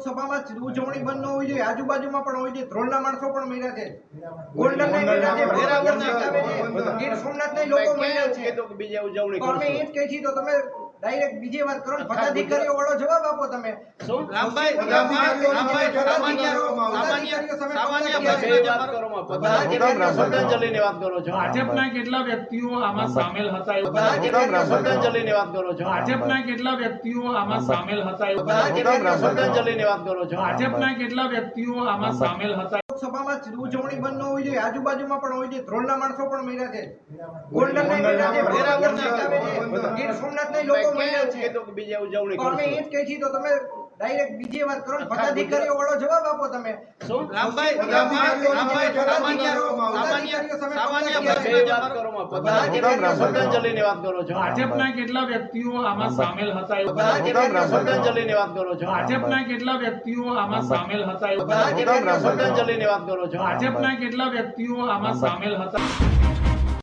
સભામાં ઉજવણી બંધ ન હોવી જોઈએ, આજુબાજુમાં પણ હોવી જોઈએ. ધ્રોલના માણસો પણ મળ્યા છે, ગોંડલના મળ્યા છે, વેરાવળના આવે છે, ગીર સોમનાથના લોકો મળ્યા છે. બીજે ઉજવણી તો અમે એ જ કહી છીએ, તો તમે ડાયરેક્ટ બીજી વાત કરો ને, પદાધિકારીઓ વાળો જવાબ આપો. તમે શ્રદ્ધાંજલિની વાત કરો છો. ભાજપના કેટલા વ્યક્તિઓ આમાં સામેલ હતા? શ્રદ્ધાંજલિની વાત કરો છો. ભાજપના કેટલા વ્યક્તિઓ આમાં સામેલ હતા? શ્રદ્ધાંજલિની વાત કરો છો. ભાજપના કેટલા વ્યક્તિઓ આમાં સામેલ હતા? સભામાં ઉજવણી બંધ ન હોવી જોઈએ, આજુબાજુમાં પણ હોવી જોઈએ. ધ્રોલના માણસો પણ મળ્યા છે, ગોંડલના મળ્યા છે, વેરાવળના આવે છે, ગીર સોમનાથના લોકો મળ્યા છે. બીજે ઉજવણી તો અમે એ જ કહી છીએ, તો તમે ડાયરેક્ટ બીજી વાત કરો ને, પદાધિકારીઓ વાળો જવાબ આપો. તમે શ્રદ્ધાંજલિની વાત કરો છો. ભાજપના કેટલા વ્યક્તિઓ આમાં સામેલ હતા? શ્રદ્ધાંજલિની વાત કરો છો. ભાજપના કેટલા વ્યક્તિઓ આમાં સામેલ હતા? શ્રદ્ધાંજલિની વાત કરો છો. ભાજપના કેટલા વ્યક્તિઓ આમાં સામેલ હતા?